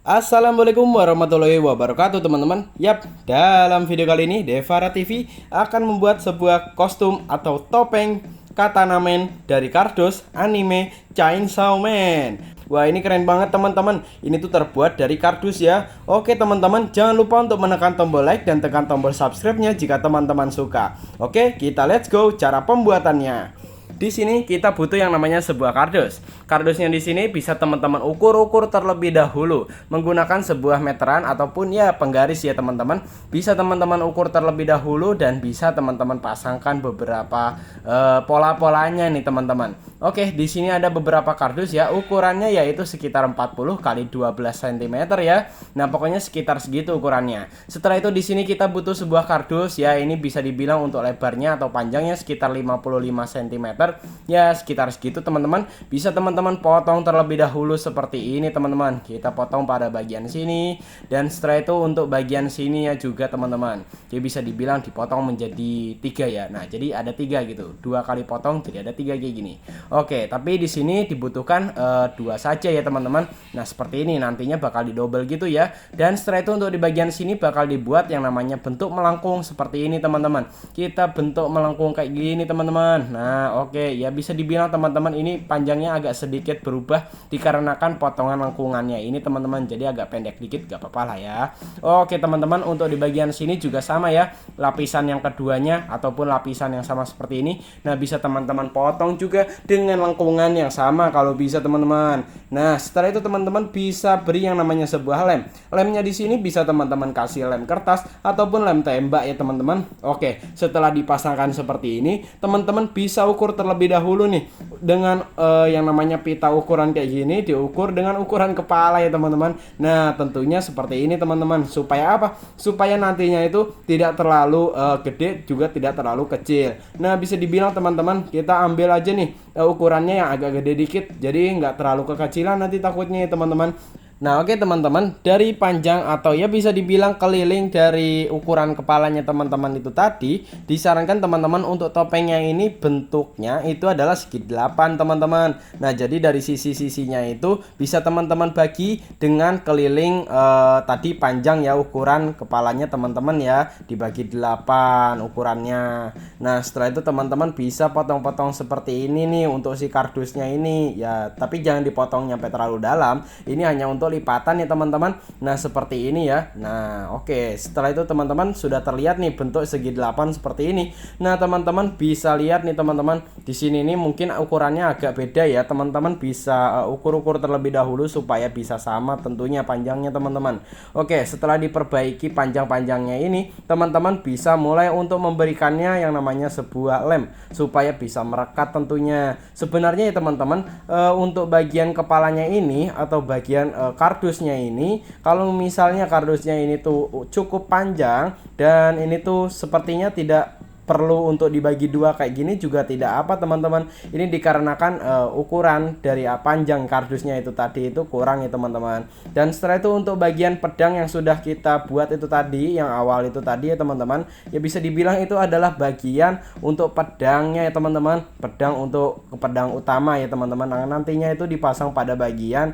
Assalamualaikum warahmatullahi wabarakatuh teman-teman. Yap, dalam video kali ini Devara TV akan membuat sebuah kostum atau topeng Katana Man dari kardus anime Chainsaw Man. Wah, ini keren banget teman-teman. Ini tuh terbuat dari kardus ya. Oke teman-teman, jangan lupa untuk menekan tombol like dan tekan tombol subscribe-nya jika teman-teman suka. Oke, kita let's go cara pembuatannya. Di sini kita butuh yang namanya sebuah kardus. Kardusnya di sini bisa teman-teman ukur-ukur terlebih dahulu menggunakan sebuah meteran ataupun ya penggaris ya teman-teman. Bisa teman-teman ukur terlebih dahulu dan bisa teman-teman pasangkan beberapa pola-polanya nih teman-teman. Oke, di sini ada beberapa kardus ya. Ukurannya yaitu sekitar 40 kali 12 cm ya. Nah, pokoknya sekitar segitu ukurannya. Setelah itu di sini kita butuh sebuah kardus ya. Ini bisa dibilang untuk lebarnya atau panjangnya sekitar 55 cm. Ya sekitar segitu teman-teman. Bisa teman-teman potong terlebih dahulu seperti ini teman-teman. Kita potong pada bagian sini. Dan setelah itu untuk bagian sini ya juga teman-teman. Jadi bisa dibilang dipotong menjadi 3 ya. Nah jadi ada 3 gitu. 2 kali potong jadi ada 3 kayak gini. Oke, tapi di sini dibutuhkan 2 saja ya teman-teman. Nah seperti ini nantinya bakal didobel gitu ya. Dan setelah itu untuk di bagian sini bakal dibuat yang namanya bentuk melengkung seperti ini teman-teman. Kita bentuk melengkung kayak gini teman-teman. Nah oke, ya bisa dibilang teman-teman ini panjangnya agak sedikit berubah dikarenakan potongan lengkungannya ini teman-teman, jadi agak pendek dikit gak apa-apa lah ya. Oke teman-teman, untuk di bagian sini juga sama ya, lapisan yang keduanya ataupun lapisan yang sama seperti ini. Nah bisa teman-teman potong juga dengan lengkungan yang sama kalau bisa teman-teman. Nah setelah itu teman-teman bisa beri yang namanya sebuah lem. Lemnya di sini bisa teman-teman kasih lem kertas ataupun lem tembak ya teman-teman. Oke, setelah dipasangkan seperti ini teman-teman bisa ukur terlebih dahulu nih dengan yang namanya pita ukuran kayak gini, diukur dengan ukuran kepala ya teman-teman. Nah tentunya seperti ini teman-teman, supaya apa? Supaya nantinya itu tidak terlalu gede juga tidak terlalu kecil. Nah bisa dibilang teman-teman kita ambil aja nih ukurannya yang agak gede dikit, jadi nggak terlalu kekecilan nanti takutnya ya teman-teman. Nah oke teman-teman, dari panjang atau ya bisa dibilang keliling dari ukuran kepalanya teman-teman itu tadi, disarankan teman-teman untuk topengnya ini bentuknya itu adalah segi 8 teman-teman. Nah jadi dari sisi-sisinya itu bisa teman-teman bagi dengan keliling tadi panjang ya ukuran kepalanya teman-teman ya, dibagi 8 ukurannya. Nah setelah itu teman-teman bisa potong-potong seperti ini nih untuk si kardusnya ini ya, tapi jangan dipotong nyampe terlalu dalam, ini hanya untuk lipatan ya teman-teman. Nah seperti ini ya. Nah oke, setelah itu teman-teman sudah terlihat nih bentuk segi 8 seperti ini. Nah teman-teman bisa lihat nih teman-teman, di sini nih mungkin ukurannya agak beda ya, teman-teman bisa ukur-ukur terlebih dahulu supaya bisa sama tentunya panjangnya teman-teman. Oke, setelah diperbaiki panjang-panjangnya ini teman-teman bisa mulai untuk memberikannya yang namanya sebuah lem supaya bisa merekat tentunya. Sebenarnya ya teman-teman, untuk bagian kepalanya ini atau bagian kardusnya ini, kalau misalnya kardusnya ini tuh cukup panjang dan ini tuh sepertinya tidak perlu untuk dibagi 2 kayak gini juga tidak apa teman-teman. Ini dikarenakan ukuran dari panjang kardusnya itu tadi itu kurang ya teman-teman. Dan setelah itu untuk bagian pedang yang sudah kita buat itu tadi, yang awal itu tadi ya teman-teman, ya bisa dibilang itu adalah bagian untuk pedangnya ya teman-teman. Pedang untuk pedang utama ya teman-teman. Nah, nantinya itu dipasang pada bagian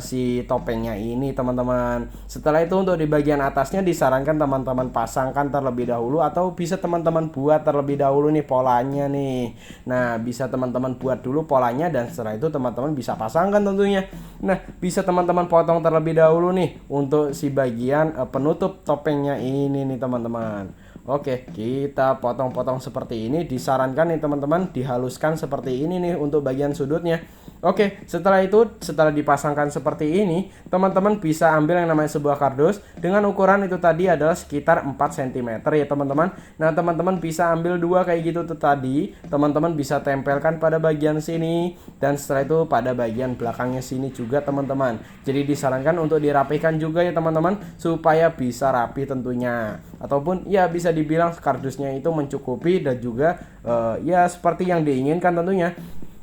si topengnya ini teman-teman. Setelah itu untuk di bagian atasnya disarankan teman-teman pasangkan terlebih dahulu atau bisa teman-teman buat terlebih dahulu nih polanya nih. Nah bisa teman-teman buat dulu polanya dan setelah itu teman-teman bisa pasangkan tentunya. Nah bisa teman-teman potong terlebih dahulu nih untuk si bagian penutup topengnya ini nih teman-teman. Oke, kita potong-potong seperti ini. Disarankan nih teman-teman dihaluskan seperti ini nih untuk bagian sudutnya. Oke, setelah itu, setelah dipasangkan seperti ini, teman-teman bisa ambil yang namanya sebuah kardus dengan ukuran itu tadi adalah sekitar 4 cm ya teman-teman. Nah teman-teman bisa ambil 2 kayak gitu tuh tadi, teman-teman bisa tempelkan pada bagian sini dan setelah itu pada bagian belakangnya sini juga teman-teman. Jadi disarankan untuk dirapikan juga ya teman-teman supaya bisa rapi tentunya. Ataupun ya bisa dibilang kardusnya itu mencukupi dan juga ya seperti yang diinginkan tentunya.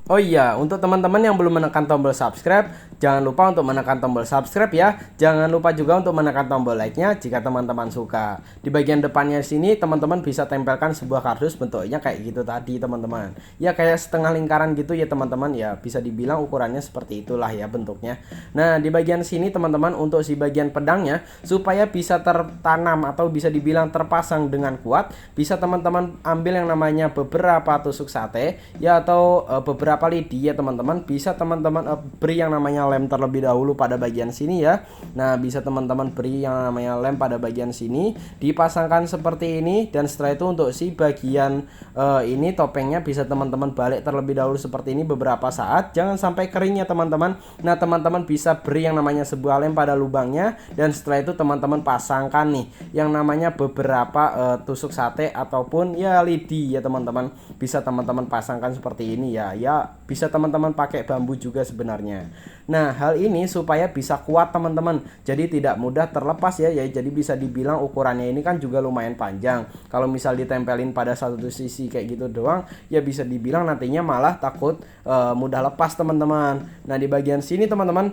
Oh iya, untuk teman-teman yang belum menekan tombol subscribe, jangan lupa untuk menekan tombol subscribe ya. Jangan lupa juga untuk menekan tombol like-nya jika teman-teman suka. Di bagian depannya sini teman-teman bisa tempelkan sebuah kardus, bentuknya kayak gitu tadi teman-teman. Ya kayak setengah lingkaran gitu ya teman-teman, ya bisa dibilang ukurannya seperti itulah ya bentuknya. Nah, di bagian sini teman-teman untuk si bagian pedangnya supaya bisa tertanam atau bisa dibilang terpasang dengan kuat, bisa teman-teman ambil yang namanya beberapa tusuk sate ya, atau beberapa lidi ya teman-teman. Bisa teman-teman beri yang namanya lem terlebih dahulu pada bagian sini ya. Nah, bisa teman-teman beri yang namanya lem pada bagian sini, dipasangkan seperti ini, dan setelah itu untuk si bagian ini topengnya bisa teman-teman balik terlebih dahulu seperti ini beberapa saat, jangan sampai kering ya teman-teman. Nah, teman-teman bisa beri yang namanya sebuah lem pada lubangnya, dan setelah itu teman-teman pasangkan nih yang namanya beberapa tusuk sate ataupun ya lidi ya teman-teman. Bisa teman-teman pasangkan seperti ini ya. Ya, bisa teman-teman pakai bambu juga sebenarnya. Nah, hal ini supaya bisa kuat teman-teman, jadi tidak mudah terlepas ya. Jadi bisa dibilang ukurannya ini kan juga lumayan panjang. Kalau misal ditempelin pada satu sisi kayak gitu doang, ya bisa dibilang nantinya malah takut mudah lepas teman-teman. Nah, di bagian sini teman-teman,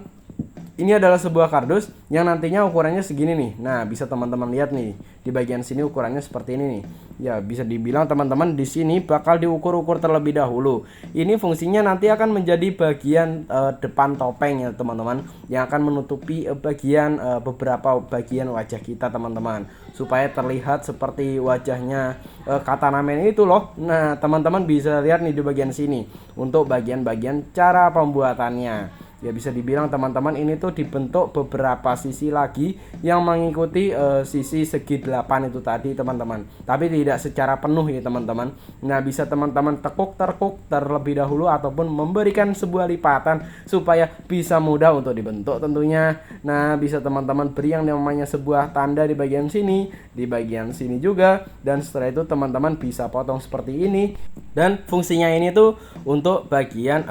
ini adalah sebuah kardus yang nantinya ukurannya segini nih. Nah, bisa teman-teman lihat nih. Di bagian sini ukurannya seperti ini nih. Ya, bisa dibilang teman-teman di sini bakal diukur-ukur terlebih dahulu. Ini fungsinya nanti akan menjadi bagian depan topeng ya teman-teman, yang akan menutupi bagian beberapa bagian wajah kita teman-teman, supaya terlihat seperti wajahnya katana man itu loh. Nah, teman-teman bisa lihat nih di bagian sini untuk bagian-bagian cara pembuatannya. Ya, bisa dibilang teman-teman ini tuh dibentuk beberapa sisi lagi yang mengikuti sisi segi 8 itu tadi teman-teman, tapi tidak secara penuh ya teman-teman. Nah, bisa teman-teman tekuk-tekuk terlebih dahulu ataupun memberikan sebuah lipatan supaya bisa mudah untuk dibentuk tentunya. Nah, bisa teman-teman beri yang namanya sebuah tanda di bagian sini, di bagian sini juga, dan setelah itu teman-teman bisa potong seperti ini. Dan fungsinya ini tuh untuk bagian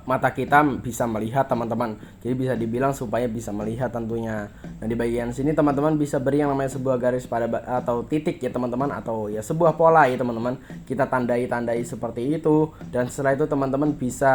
mata kita bisa melihat teman-teman, jadi bisa dibilang supaya bisa melihat tentunya. Nah, di bagian sini teman-teman bisa beri yang namanya sebuah garis pada atau titik ya teman-teman, atau ya sebuah pola ya teman-teman. Kita tandai seperti itu, dan setelah itu teman-teman bisa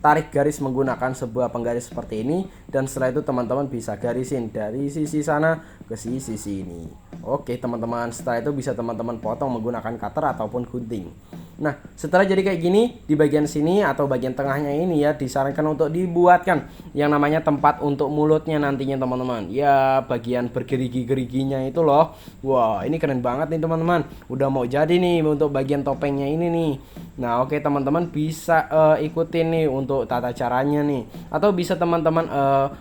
tarik garis menggunakan sebuah penggaris seperti ini, dan setelah itu teman-teman bisa garisin dari sisi sana ke sisi ini. Oke teman-teman, setelah itu bisa teman-teman potong menggunakan cutter ataupun gunting. Nah, setelah jadi kayak gini, di bagian sini atau bagian tengahnya ini ya disarankan untuk dibuatkan yang namanya tempat untuk mulutnya nantinya teman-teman. Ya, bagian bergerigi-geriginya itu loh. Wah, ini keren banget nih teman-teman. Udah mau jadi nih untuk bagian topengnya ini nih. Nah, oke teman-teman bisa ikutin nih untuk tata caranya nih, atau bisa teman-teman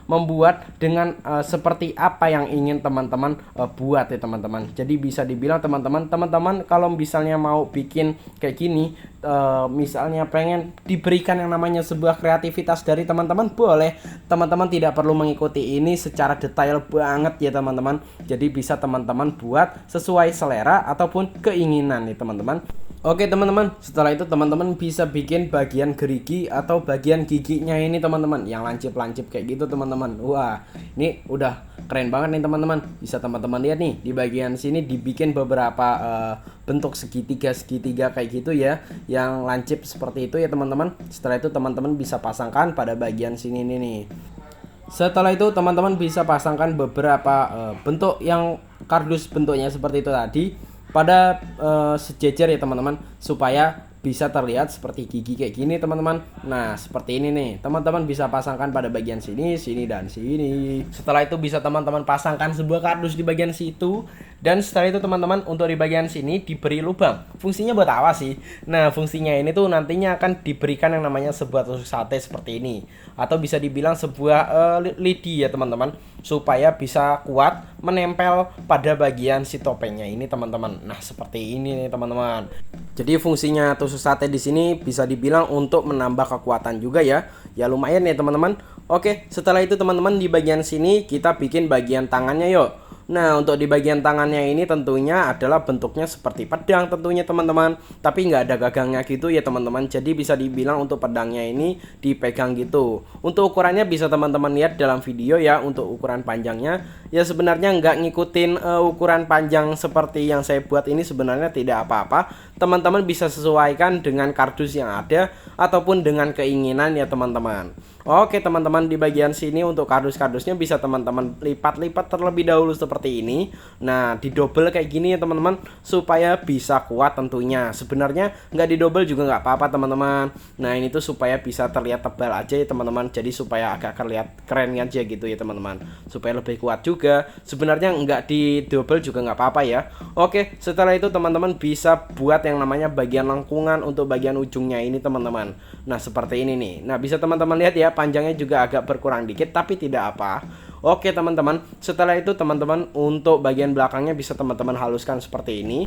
membuat dengan seperti apa yang ingin teman-teman buat ya teman-teman. Jadi bisa dibilang teman-teman kalau misalnya mau bikin kayak gini, misalnya pengen diberikan yang namanya sebuah kreativitas dari teman-teman, boleh teman-teman tidak perlu mengikuti ini secara detail banget ya teman-teman. Jadi bisa teman-teman buat sesuai selera ataupun keinginan nih teman-teman. Oke teman-teman, setelah itu teman-teman bisa bikin bagian gerigi atau bagian giginya ini teman-teman, yang lancip-lancip kayak gitu teman-teman. Wah, ini udah keren banget nih teman-teman. Bisa teman-teman lihat nih di bagian sini dibikin beberapa bentuk segitiga kayak gitu ya, yang lancip seperti itu ya teman-teman. Setelah itu teman-teman bisa pasangkan pada bagian sini nih. Setelah itu teman-teman bisa pasangkan beberapa bentuk yang kardus bentuknya seperti itu tadi pada sejajar ya teman-teman, supaya bisa terlihat seperti gigi kayak gini teman-teman. Nah, seperti ini nih teman-teman bisa pasangkan pada bagian sini, dan sini. Setelah itu bisa teman-teman pasangkan sebuah kardus di bagian situ, dan setelah itu teman-teman untuk di bagian sini diberi lubang. Fungsinya buat apa sih? Nah, fungsinya ini tuh nantinya akan diberikan yang namanya sebuah tusuk sate seperti ini, atau bisa dibilang sebuah lidi ya teman-teman, supaya bisa kuat menempel pada bagian si topengnya ini teman-teman. Nah, seperti ini nih teman-teman. Jadi fungsinya tusuk sate di sini bisa dibilang untuk menambah kekuatan juga ya. Ya lumayan ya teman-teman. Oke, setelah itu teman-teman di bagian sini kita bikin bagian tangannya yuk. Nah, untuk di bagian tangannya ini tentunya adalah bentuknya seperti pedang tentunya teman-teman, tapi nggak ada gagangnya gitu ya teman-teman. Jadi bisa dibilang untuk pedangnya ini dipegang gitu. Untuk ukurannya bisa teman-teman lihat dalam video ya. Untuk ukuran panjangnya ya sebenarnya nggak ngikutin ukuran panjang seperti yang saya buat ini, sebenarnya tidak apa-apa. teman-teman bisa sesuaikan dengan kardus yang ada ataupun dengan keinginan ya teman-teman. Oke teman-teman, di bagian sini untuk kardus-kardusnya bisa teman-teman lipat-lipat terlebih dahulu seperti ini. Nah, didobel kayak gini ya teman-teman, supaya bisa kuat tentunya. Sebenarnya nggak didobel juga nggak apa-apa teman-teman. Nah, ini tuh supaya bisa terlihat tebal aja ya teman-teman. Jadi supaya agak terlihat keren aja gitu ya teman-teman. Supaya lebih kuat juga. Sebenarnya nggak didobel juga nggak apa-apa ya. Oke, setelah itu teman-teman bisa buat yang namanya bagian lengkungan untuk bagian ujungnya ini teman-teman. Nah, seperti ini nih. Nah, bisa teman-teman lihat ya, panjangnya juga agak berkurang dikit tapi tidak apa. Oke teman-teman, setelah itu teman-teman untuk bagian belakangnya bisa teman-teman haluskan seperti ini.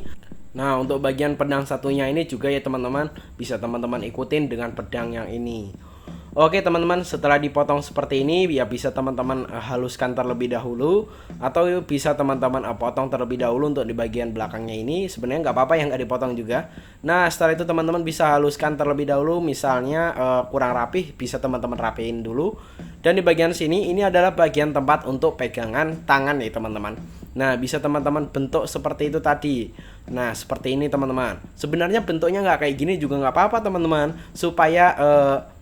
Nah, untuk bagian pedang satunya ini juga ya teman-teman, bisa teman-teman ikutin dengan pedang yang ini. Oke teman-teman, setelah dipotong seperti ini ya bisa teman-teman haluskan terlebih dahulu, atau bisa teman-teman potong terlebih dahulu untuk di bagian belakangnya ini. Sebenarnya nggak apa-apa yang nggak dipotong juga. Nah, setelah itu teman-teman bisa haluskan terlebih dahulu. Misalnya kurang rapih, bisa teman-teman rapiin dulu. Dan di bagian sini ini adalah bagian tempat untuk pegangan tangan ya teman-teman. Nah, bisa teman-teman bentuk seperti itu tadi. Nah, seperti ini teman-teman. Sebenarnya bentuknya nggak kayak gini juga nggak apa-apa teman-teman. Supaya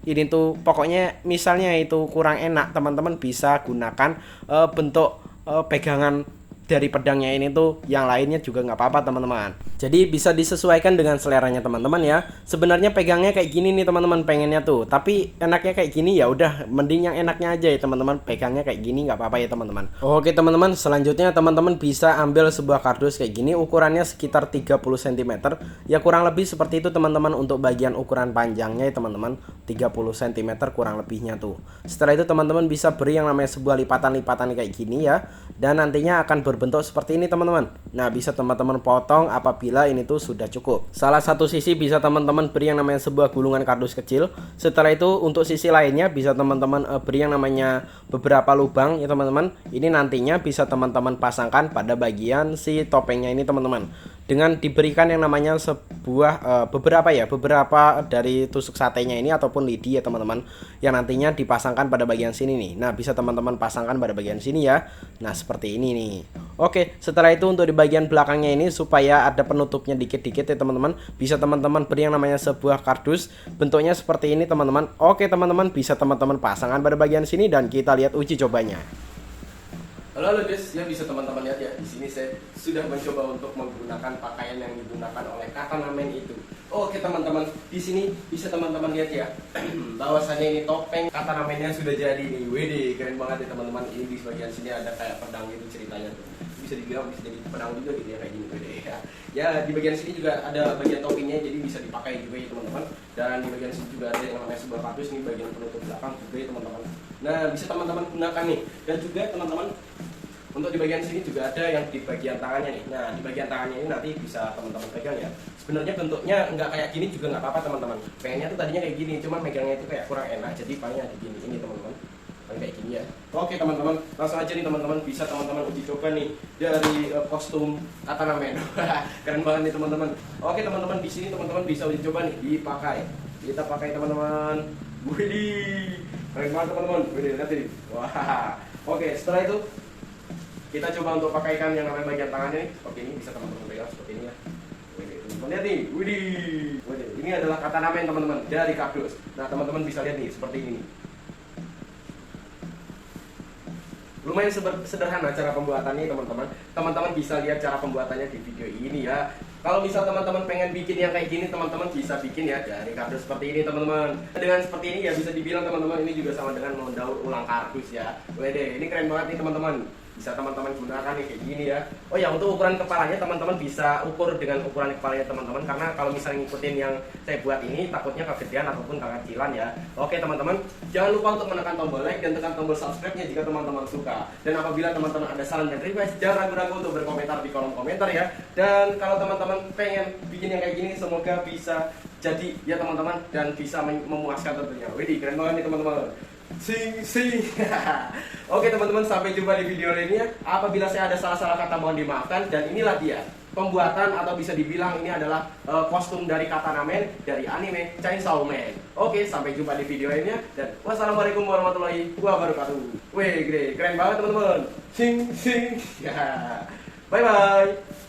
ini tuh pokoknya misalnya itu kurang enak, teman-teman bisa gunakan bentuk pegangan dari pedangnya ini tuh yang lainnya juga nggak apa-apa teman-teman. Jadi bisa disesuaikan dengan seleranya teman-teman ya. Sebenarnya pegangnya kayak gini nih teman-teman pengennya tuh, tapi enaknya kayak gini ya udah mending yang enaknya aja ya teman-teman, pegangnya kayak gini nggak apa-apa ya teman-teman. Oke teman-teman, selanjutnya teman-teman bisa ambil sebuah kardus kayak gini, ukurannya sekitar 30 cm. Ya kurang lebih seperti itu teman-teman untuk bagian ukuran panjangnya ya teman-teman, 30 cm kurang lebihnya tuh. Setelah itu teman-teman bisa beri yang namanya sebuah lipatan-lipatan kayak gini ya, dan nantinya akan berbentuk seperti ini teman-teman. Nah, bisa teman-teman potong apabila ini tuh sudah cukup. Salah satu sisi bisa teman-teman beri yang namanya sebuah gulungan kardus kecil. Setelah itu untuk sisi lainnya bisa teman-teman beri yang namanya beberapa lubang ya teman-teman. Ini nantinya bisa teman-teman pasangkan pada bagian si topengnya ini teman-teman, dengan diberikan yang namanya sebuah beberapa dari tusuk satenya ini ataupun lidi ya teman-teman, yang nantinya dipasangkan pada bagian sini nih. Nah, bisa teman-teman pasangkan pada bagian sini ya. Nah, seperti ini nih. Oke, setelah itu untuk di bagian belakangnya ini supaya ada penutupnya dikit-dikit ya teman-teman, bisa teman-teman beri yang namanya sebuah kardus bentuknya seperti ini teman-teman. Oke teman-teman, bisa teman-teman pasangkan pada bagian sini dan kita lihat uji cobanya. Halo guys, ya bisa teman-teman lihat ya, di sini saya sudah mencoba untuk menggunakan pakaian yang digunakan oleh katana man itu. Oke teman-teman, di sini bisa teman-teman lihat ya, bahwasannya ini topeng katana man-nya sudah jadi nih. Wede, keren banget ya teman-teman. Ini di bagian sini ada kayak pedang gitu ceritanya tuh. Bisa dibilang bisa jadi pedang juga gitu ya kayak gini wede ya. Ya di bagian sini juga ada bagian topinya, jadi bisa dipakai juga ya teman-teman. Dan di bagian sini juga ada yang namanya sebuah kardus nih, bagian penutup belakang juga ya teman-teman. Nah, bisa teman-teman gunakan nih. Dan juga teman-teman untuk di bagian sini juga ada yang di bagian tangannya nih. Nah, di bagian tangannya ini nanti bisa teman-teman pegang ya. Sebenarnya bentuknya nggak kayak gini juga nggak apa-apa teman-teman. Pengennya tuh tadinya kayak gini, cuman megangnya itu kayak kurang enak. Jadi paling ada gini ini teman-teman. Paling kayak gini ya. Oke teman-teman, langsung aja nih teman-teman, bisa teman-teman uji coba nih dari kostum katana man. Keren banget nih teman-teman. Oke teman-teman, di sini teman-teman bisa uji coba nih dipakai. Kita pakai teman-teman. Widih, keren banget teman-teman. Widih, lihat ini. Wah. Oke, setelah itu kita coba untuk pakaikan yang namanya bagian tangannya nih. Seperti ini, bisa teman-teman pegang seperti ini ya. Widih, teman-teman lihat nih. Widih. Ini adalah katana man teman-teman dari kardus. Nah, teman-teman bisa lihat nih seperti ini. Lumayan sederhana cara pembuatannya teman-teman. Teman-teman bisa lihat cara pembuatannya di video ini ya. Kalau misal teman-teman pengen bikin yang kayak gini, teman-teman bisa bikin ya dari kardus seperti ini teman-teman. Dengan seperti ini ya bisa dibilang teman-teman ini juga sama dengan mendaur ulang kardus ya. Wede, ini keren banget nih teman-teman. Bisa teman-teman gunakan nih kayak gini ya. Oh ya, untuk ukuran kepalanya teman-teman bisa ukur dengan ukuran kepalanya teman-teman, karena kalau misalnya ngikutin yang saya buat ini takutnya kegedean ataupun kekecilan ya. Oke teman-teman, jangan lupa untuk menekan tombol like dan tekan tombol subscribe-nya jika teman-teman suka. Dan apabila teman-teman ada saran dan request, jangan ragu-ragu untuk berkomentar di kolom komentar ya. Dan kalau teman-teman pengen bikin yang kayak gini, semoga bisa jadi ya teman-teman, dan bisa memuaskan tentunya. Widih, keren banget nih teman-teman. Sing. Oke teman-teman, sampai jumpa di video lainnya. Apabila saya ada salah-salah kata mohon dimaafkan. Dan inilah dia pembuatan, atau bisa dibilang ini adalah kostum dari katana man dari anime Chainsaw Man. Oke, sampai jumpa di video lainnya. Dan wassalamualaikum warahmatullahi wabarakatuh. Wih, keren banget teman-teman. Sing. Bye bye.